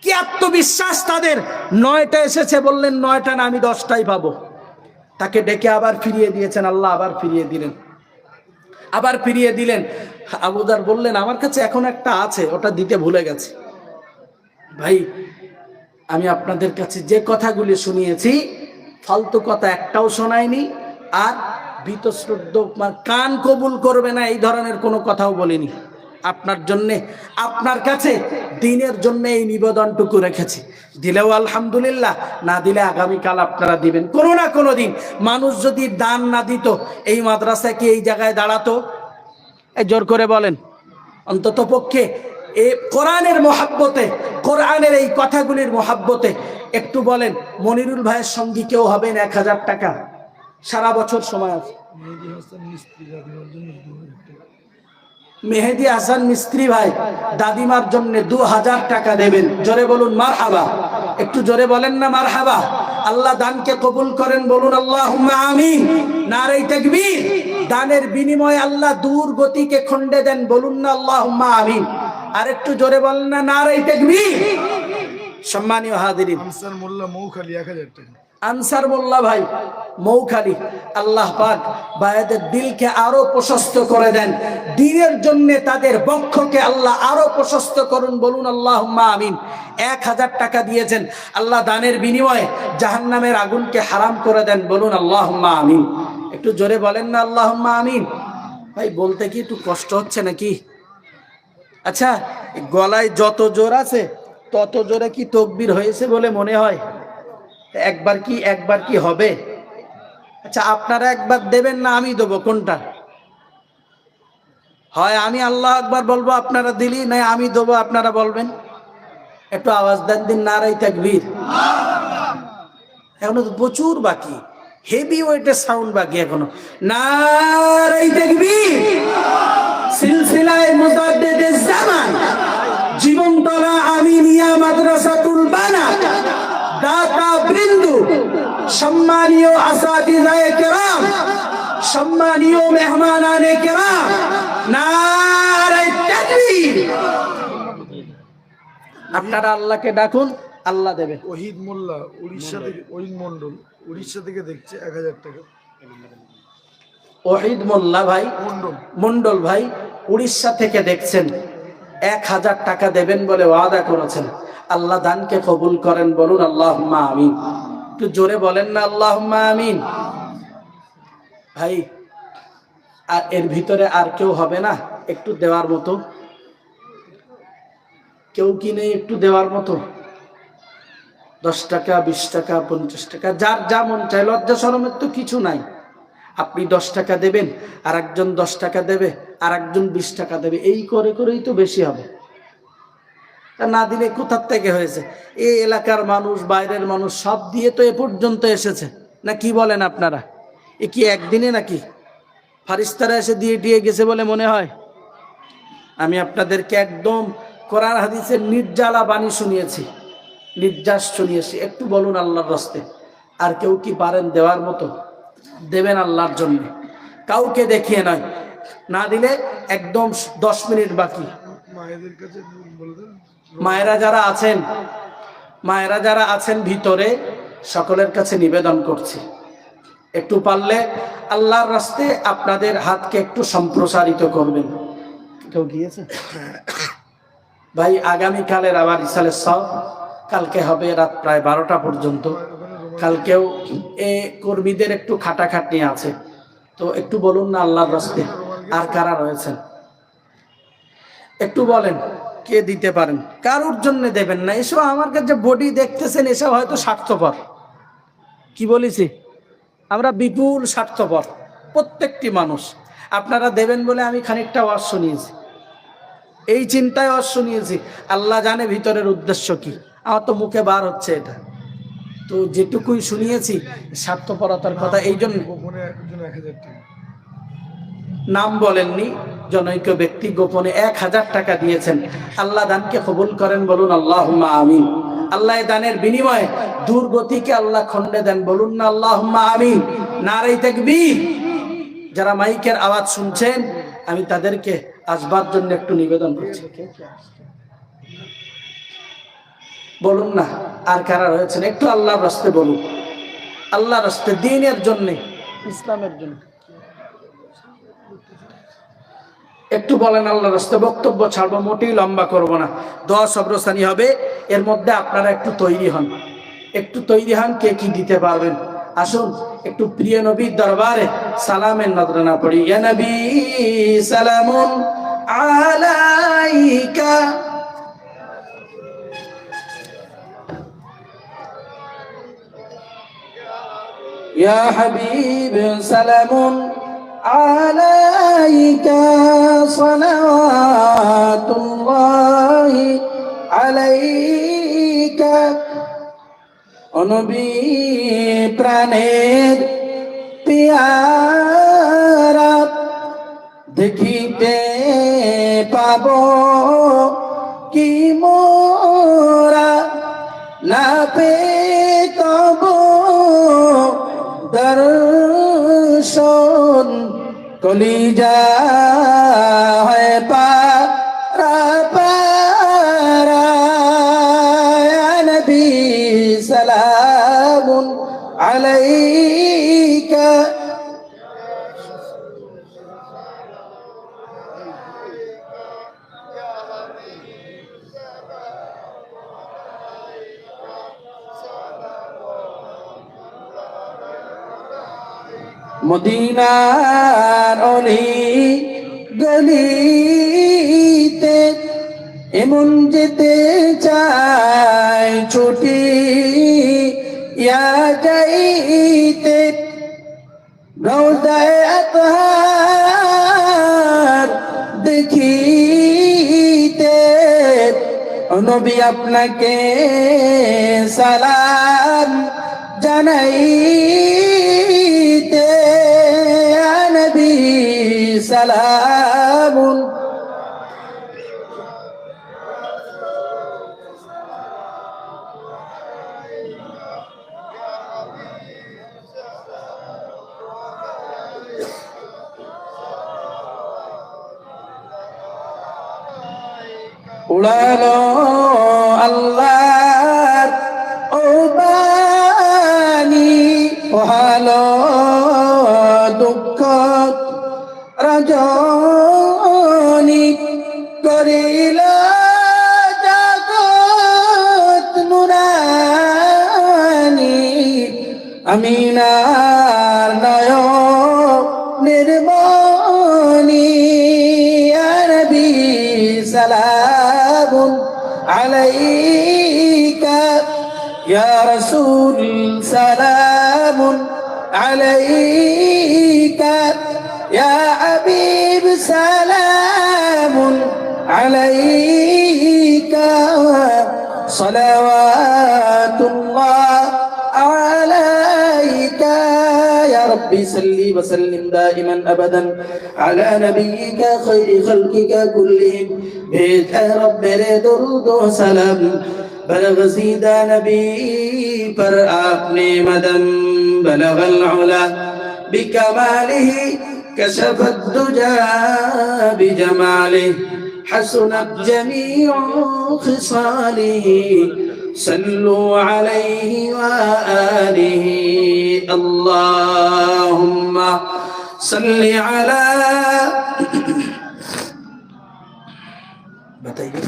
কি আত্মবিশ্বাস তাদের। 9টা এসেছে, বললেন 9টা না, আমি 10টাই পাবো। তাকে ডেকে আবার ফিরিয়ে দিয়েছেন, আল্লাহ আবার ফিরিয়ে দিলেন, আবার ফিরিয়ে দিলেন। আবু যার বললেন, আমার কাছে এখন একটা আছে, ওটা দিতে ভুলে গেছি। ভাই, আমি আপনাদের কাছে যে কথাগুলি শুনিয়েছি, ফালতু কথা একটাও শোনায়নি, আর বীতশ্রদ্ধ কান কবুল করবে না এই ধরনের কোনো কথাও বলিনি। আপনার জন্যে, আপনার কাছে দিনের জন্য এই নিবেদনটুকু রেখেছি। দিলেও আলহামদুলিল্লাহ, না দিলে আগামীকাল আপনারা দিবেন কোনো না কোনো দিন। মানুষ যদি দান না দিত, এই মাদ্রাসা কি এই জায়গায় দাঁড়াতো? জোর করে বলেন। অন্তত পক্ষে এই কোরআনের মহাব্বতে, কোরআনের এই কথাগুলির মহাব্বতে একটু বলেন, মনিরুল ভাইয়ের সঙ্গী কেউ হবেন 1000 টাকা? সারা বছর সময় আছে। মেহেদি হাসান মিস্ত্রি ভাই দাদিমার জন্য 2000 টাকা দেবেন। জোরে বলুন মারহাবা। একটু জোরে বলেন না মারহাবা। আল্লাহ দানকে কবুল করেন, বলুন আল্লাহুম্মা আমিন। নারে তাকবীর। দানের বিনিময়ে আল্লাহ দুর্গতিকে খণ্ডে দেন, বলুন না আল্লাহুম্মা আমিন। আর একটু জোরে বলেন না নারে তাকবীর। সম্মানীয় হাজিরিন, আনসার মোল্লা মৌখালি 1000 টাকা। আনসার মোল্লা ভাই মৌখালি, আল্লাহ পাক ভাইদের দিলকে আরো প্রশস্ত করে দেন, দিনের জন্য তাদের বক্ষকে আল্লাহ আরো প্রশস্ত করুন, বলুন আল্লাহুম্মা আমিন। 1000 টাকা দিয়েছেন, আল্লাহ দানের বিনিময়ে জাহান্নামের আগুনকে হারাম করে দেন, বলুন আল্লাহুম্মা আমিন। একটু জোরে বলেন না আল্লাহুম্মা আমিন। ভাই বলতে কি একটু কষ্ট হচ্ছে নাকি? আচ্ছা, গলায় যত জোর আছে তত জোরে কি তাকবীর হয়েছে বলে মনে হয়? একবার কি হবে? আচ্ছা, আপনারা একবার দেবেন না আমি দেবো, কোনটা হয়? আমি আল্লাহ আকবার বলবো, আপনারা দিলি, না আমি দেবো আপনারা বলবেন? একটু আওয়াজ দেন দিন, নারাই তাকবীর। এখনো তো প্রচুর বাকি, হেভি ওয়েটের সাউন্ড বাকি এখনো। নারাই তাকবীর। সিলসিলায়ে মুজাদ্দিদে জামান, জীবনতলা আমিনিয়া মাদ্রাসাতুল বানাত, দাতা বৃন্দু, সম্মানীয় আসাতিজায়ে কেরাম, সম্মানীয় মেহমানানে কেরাম, নারায়ে তাকবীর। আপনারা আল্লাহকে ডাকুন, আল্লাহ দেবেন। ওহিদ মোল্লা উড়িষ্যা থেকে, ওহিদ মন্ডল উড়িষ্যা থেকে দেখছে 1000 টাকা। ওহিদ মোল্লা ভাই, মন্ডল ভাই উড়িষ্যা থেকে দেখছেন, 1000 টাকা দেবেন বলে ওয়াদা করেছেন। আল্লাহ দানকে কবুল করেন, বলুন আল্লাহুম্মা আমিন। একটু জোরে বলেন না আল্লাহুম্মা আমিন। ভাই, আর এর ভিতরে আর কেউ হবে না একটু দেওয়ার মতো? কেউ কি নেই একটু দেওয়ার মতো? 10 টাকা, 20 টাকা, 50 টাকা, যার যা মন চায়। লজ্জা শরমের তো কিছু নাই। আপনি 10 টাকা দেবেন, আর একজন 10 টাকা দেবে, আর একজন 20 টাকা দেবে, এই করে করেই তো বেশি হবে। তা না দিলে কোথার থেকে হয়েছে? এই এলাকার মানুষ, বাইরের মানুষ সব দিয়ে তো এ পর্যন্ত এসেছে, না কি বলেন আপনারা? এ কি একদিনে নাকি ফারিস্তারা এসে দিয়ে গেছে বলে মনে হয়? আমি আপনাদেরকে একদম কোরআন হাদিসের নির্জালা বাণী শুনিয়েছি, নির্যাস শুনিয়েছি। একটু বলুন আল্লাহর রাস্তে, আর কেউ কি পারেন দেওয়ার মতো? দেবেন আল্লাহর জন্য, কাউকে দেখিয়ে নয়। না দিলে একদম 10 মিনিট বাকি। মায়েদের কাছে বলে দেন। মায়েরা যারা আছেন ভিতরে, সকলের কাছে নিবেদন করছি, একটু পারলে আল্লাহর রাস্তে আপনাদের হাতকে একটু সম্প্রসারিত করবেন। কেউ গিয়েছে ভাই? আগামীকালের আবার ইসালের সব, কালকে হবে রাত প্রায় 12টা পর্যন্ত। কালকেও এ কর্মীদের একটু খাটাখাটনি আছে, তো একটু বলুন না আল্লাহর রাস্তে, আর কারা রয়েছেন একটু বলেন, কে দিতে পারেন? কারোর জন্য দেবেন না। এসব আমার কাছে বডি দেখতেছেন, এসব হয়তো স্বার্থপর। কি বলেছি? আমরা বিপুল স্বার্থপর প্রত্যেকটি মানুষ। আপনারা দেবেন বলে আমি খানিকটা ওয়াজ শুনিয়েছি, এই চিন্তায় ওয়াজ শুনিয়েছি। আল্লাহ জানে ভিতরের উদ্দেশ্য কি, আমার তো মুখে বার হচ্ছে এটা। তো যেটুকুই শুনিয়েছি স্বার্থপরতার কথা, এই জন্য। গোপনে একজন 1000 টাকা। নাম বলেননি, জনৈক ব্যক্তি গোপনে 1000 টাকা দিয়েছেন। আল্লাহ দানকে কবুল করেন, বলুন আল্লাহুম্মা আমিন। আল্লাহ দানের বিনিময়ে দুর্গতিকে আল্লাহ খণ্ডে দেন, বলুন না আল্লাহুম্মা আমিন। নারায়ে তাকবীর। যারা মাইকের আওয়াজ শুনছেন, আমি তাদেরকে আসবার জন্য একটু নিবেদন করছি, বলুন না আর কারা রয়েছেন, একটু আল্লাহর রাস্তে বলুন, আল্লাহর রাস্তে, দ্বীনের জন্য, ইসলামের জন্য একটু বলেন আল্লাহর রাস্তে। বক্তব্য ছাড়বো, মোটেই লম্বা করব না, দোয়া সবরস্থানি হবে। এর মধ্যে আপনারা একটু তৈরি হন, কে কি দিতে পারবেন। আসুন একটু প্রিয় নবীর দরবারে সালামের নজরানা পড়ি। ইয়া নবী সালামুন আলাইকা, ইয়া হাবিব সালামুন আলাইকা, সালাওয়াতুল্লাহি আলাইকা। ও নবী প্রাণের পিয়ারা, দেখিতে পাব কি মোরা, না পে তব দর্শন, কলিজা হয় পারা পারা। ইয়া নবী সালামুন আলাইকা, মদিনার অলি গলিতে মন যেতে চায় ছুটি ইয়া যাইতে রওজায়ে আতহার দেখিতে নবী আপনাকে সালাম জানাইতে ইয়া নবী সালামুন উড়ালো আল্লাহর ও বাণী পোহালো দুঃখ রজনী করিল জগৎ নুরানি আমিনার নয় নির্মণি আরবি সালাম আলাইকা ইয়া রাসূল সালাম আলাইকা ইয়া হাবিব সালাম আলাইকা সালাওয়াতুল্লাহ আলাইকা يا ربي صل وسلم دائما ابدا على نبيك خير خلقك كلهم بيت رب درود وسلام بلغ سيدا نبي پر आपने मदन بلغ العلا بكماله كشف الدجى بجماله حسنت جميع خصاله صلوا عليه وآله اللهم صل على बताइए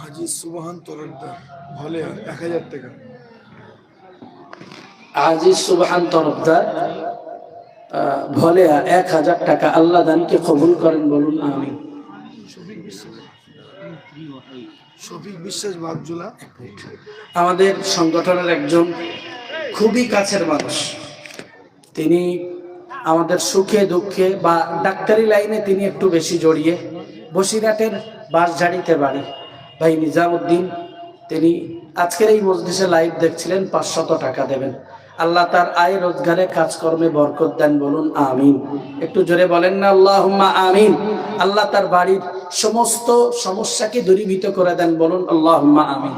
হাজি সুবহান তরফদার ভলে 1000 টাকা। আজিজ সুবহান তরফদার ভলে 1000 টাকা আল্লাহ দানকে কবুল করেন বলুন আমিন। শফিক বিশ্বাস বাগজোলা আমাদের সংগঠনের একজন খুবই কাছের মানুষ, তিনি আমাদের সুখে দুঃখে বা ডাক্তারি লাইনে তিনি একটু বেশি জড়িয়ে, বসিরহাটের বাঁশঝাড়িতে বাড়ি। ভাই নিজামউদ্দিন তিনি আজকের এই মজলিসে লাইভ দেখছিলেন, 500 টাকা দেবেন। আল্লাহ তার আয় রোজগারে কাজকর্মে বরকত দেন বলুন আমিন। একটু জোরে বলেন না আল্লাহুম্মা আমিন। আল্লাহ তার বাড়ির সমস্ত সমস্যাকে দূরীভূত করে দেন বলুন আল্লাহুম্মা আমিন।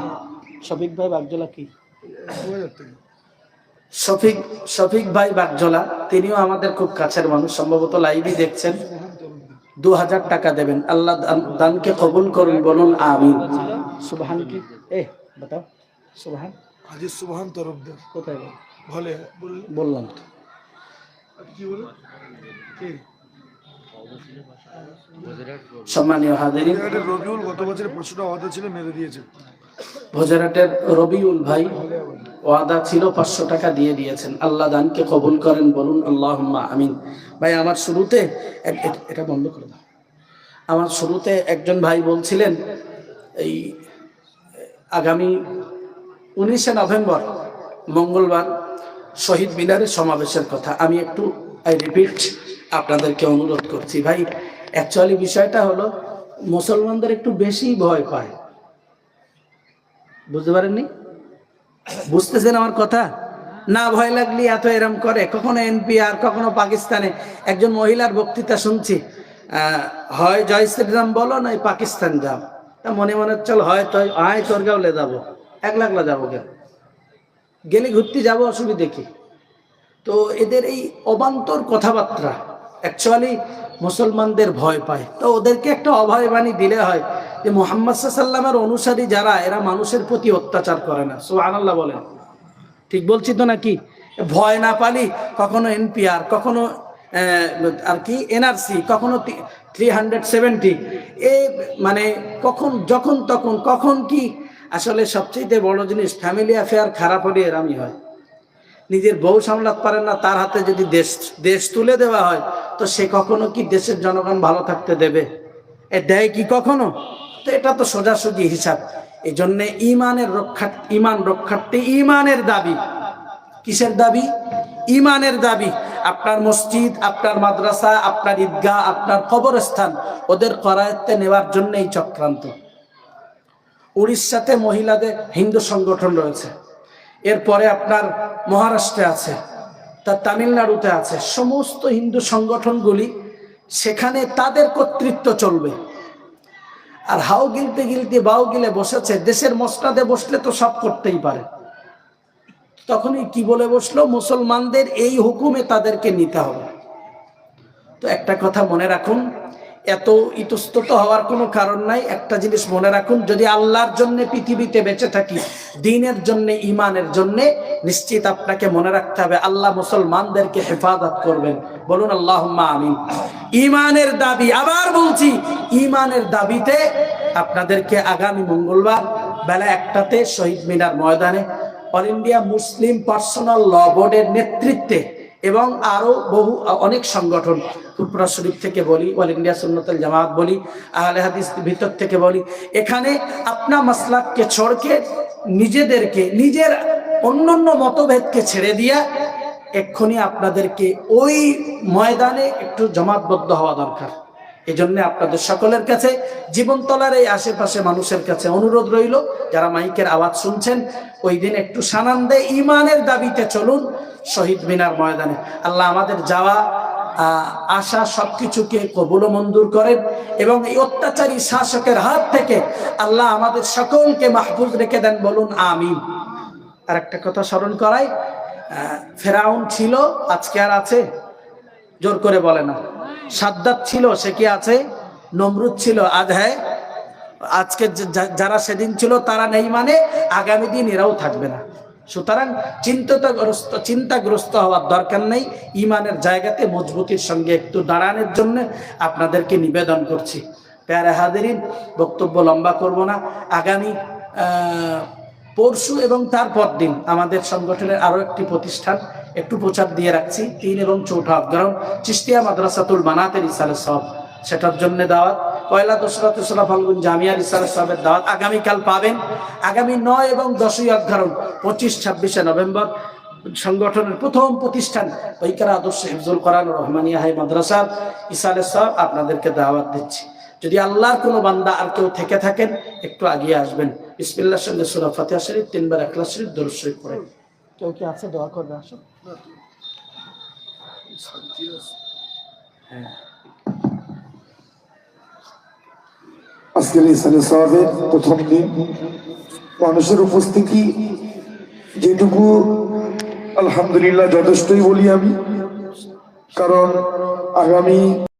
শফিক ভাই বাগজোলা কি 2000 টাকা। শফিক ভাই বাগজোলা তিনিও আমাদের খুব কাছের মানুষ, সম্ভবত লাইভই দেখছেন। 2000 টাকা দেবেন। আল্লাহ দানকে কবুল করুন বলুন আমিন। সুবহান কি বাতাও সুবহান হাজি সুবহান তরফদার কোথায় ভলে বললাম তো কি বলে কি সম্মানীয় হাজিরিন, রবিউল গত বছরে 500 টাকা ওয়াদা ছিল মেরে দিয়েছে। ভোজরাটের রবিউল ভাই ওয়াদা ছিল 500 টাকা দিয়ে দিয়েছেন। আল্লাহ দানকে কবুল করেন বলুন আল্লাহুম্মা আমিন। ভাই আমার শুরুতে এটা বন্ধ করে দাও। আমার শুরুতে একজন ভাই বলছিলেন এই আগামী 19শে নভেম্বর মঙ্গলবার শহীদ মিনারে সমাবেশের কথা। আমি একটু রিপিট আপনাদেরকে অনুরোধ করছি। ভাই অ্যাকচুয়ালি বিষয়টা হলো মুসলমানদের একটু বেশি ভয় পায়, বুঝতে পারেননি? বুঝতেছেন আমার কথা? না ভয় লাগলি এত এরম করে। কখনো এনপিআর, কখনো পাকিস্তানে। একজন মহিলার বক্তৃতা শুনছি, হয় জয় শ্রীরাম বলো নয় পাকিস্তান যাও। তা মনে মনে চল হয় তো আয় তোর গাঁওলে যাবো, 1 লাখলা যাবো, গেলে ঘুরতে যাবো, অসুবিধে কি? তো এদের এই অবান্তর কথাবার্তা অ্যাকচুয়ালি মুসলমানদের ভয় পায়। তো ওদেরকে একটা অভয় বাণী দিলে হয় যে মুহাম্মদ সাল্লাল্লাহু আলাইহি অনুসারী যারা, এরা মানুষের প্রতি অত্যাচার করে না। সুবহানাল্লাহ বলেন, ঠিক বলছি তো নাকি? ভয় না পালি কখনো এনপিআর, কখনো আর কি এনআরসি, কখনো 370, মানে কখন যখন তখন কখন কি। আসলে সবচেয়ে বড় জিনিস ফ্যামিলি অ্যাফেয়ার খারাপ হলে এরামই হয়। নিজের বউ সামলাতে পারেন না, তার হাতে যদি দেশ তুলে দেওয়া হয় তো সে কখনো কি দেশের জনগণ ভালো থাকতে দেবে? দেয় কি কখনো? তো এটা তো সোজাসুজি হিসাব। এই জন্যে ইমান রক্ষার্থে ইমানের দাবি। কিসের দাবি? ইমানের দাবি। আপনার মসজিদ, আপনার মাদ্রাসা, আপনার ঈদগাহ, আপনার কবরস্থান ওদের করায়ত্তে নেওয়ার জন্য এই চক্রান্ত। উড়িষ্যাতে মহিলাদের হিন্দু সংগঠন রয়েছে, এরপরে আপনার মহারাষ্ট্রে আছে, তার তামিলনাড়ুতে আছে। সমস্ত হিন্দু সংগঠনগুলি সেখানে তাদের কর্তৃত্ব চলবে। আর হাও গিলতে গিলতে বাউ গিলে বসেছে, দেশের মসনাদে বসলে তো সব করতেই পারে। তখনই কি বলে বসলো, মুসলমানদের এই হুকুমে তাদেরকে নিতে হবে। তো একটা কথা মনে রাখুন, এত ইতস্তত হওয়ার কোনো কারণ নাই। একটা জিনিস মনে রাখুন, যদি আল্লাহর জন্য পৃথিবীতে বেঁচে থাকি, দ্বীনের জন্য, ইমানের জন্য, নিশ্চিত আপনাকে মনে রাখতে হবে আল্লাহ মুসলমানদেরকে হেফাজত করবেন। বলুন আল্লাহুম্মা আমিন। ইমানের দাবি, আবার বলছি, ইমানের দাবিতে আপনাদেরকে আগামী মঙ্গলবার বেলা 1টাতে শহীদ মিনার ময়দানে অল ইন্ডিয়া মুসলিম পার্সোনাল ল বোর্ডের নেতৃত্বে এবং আরো বহু অনেক সংগঠন, ফুরফুরা শরীফ থেকে বলি, অল ইন্ডিয়া সুন্নতুল জামাত বলি, আহলে হাদিস ভিতর থেকে বলি, এখানে আপনা মাসলাককে ছড়কে নিজেদেরকে, নিজের অন্যান্য মতভেদকে ছেড়ে দিয়া এক্ষুনি আপনাদেরকে ওই ময়দানে একটু জমাতবদ্ধ হওয়া দরকার। এই জন্য আপনাদের সকলের কাছে, জীবনতলার এই আশেপাশে মানুষের কাছে অনুরোধ রইল, যারা মাইকের আওয়াজ শুনছেন, ওই দিন একটু সানন্দে ইমানের দাবিতে চলুন শহীদ মিনার ময়দানে। আল্লাহ আমাদের যাওয়া আশা সবকিছুকে কবুল ও মঞ্জুর করেন এবং এই অত্যাচারী শাসকের হাত থেকে আল্লাহ আমাদের সকলকে মাহফুজ রেখে দেন। বলুন আমিন। আর একটা কথা স্মরণ করাই, ফেরাউন ছিল, আজকে আর আছে? জোর করে বলে না। সাদ্দাত ছিল, সে কি আছে? নমরুদ ছিল, আজ হ্যাঁ। আজকে যারা সেদিন ছিল তারা নেই, মানে আগামী দিন এরাও থাকবে না। সুতরাং চিন্তাগ্রস্ত হওয়ার দরকার নেই। ইমানের জায়গাতে মজবুতির সঙ্গে একটু দাঁড়ানোর জন্য আপনাদেরকে নিবেদন করছি। প্যারা হাজিরিন, বক্তব্য লম্বা করব না। আগামী পরশু এবং তারপর দিন আমাদের সংগঠনের আরো একটি প্রতিষ্ঠান একটু প্রচার দিয়ে রাখছি, 3 এবং 4 অগ্রহণ চিশতিয়া মাদ্রাসাতুল বানাতের ইসালের সব, সেটার জন্য দাওয়াত। পয়লা, দোসরা, তেসরা ফাল্গুন জামিয়া ইসালের সবের দাওয়াত আগামীকাল পাবেন। আগামী 9 এবং 10ই অগ্রহণ, 25, 26শে নভেম্বর সংগঠনের প্রথম প্রতিষ্ঠান ঐকারা আদর্শ হিফজুল কোরআন ও রহমানিয়া হাই মাদ্রাসা ইসালের সব আপনাদেরকে দাওয়াত দিচ্ছি। যদি আল্লাহর কোনো বান্দা আর কেউ থেকে থাকেন, একটু আগিয়ে আসবেন। বিসমিল্লাহর সঙ্গে সূরা ফাতিহা শরীফ, 3 বার ইখলাস শরীফ, দরুদ শরীফ পড়েন। কেউ কি আছে দোয়া করবে? আসো। আজকের ইসালে সাহাবের প্রথম দিন, মানুষের উপস্থিতি যেটুকু আলহামদুলিল্লাহ যথেষ্টই বলি আমি, কারণ আগামী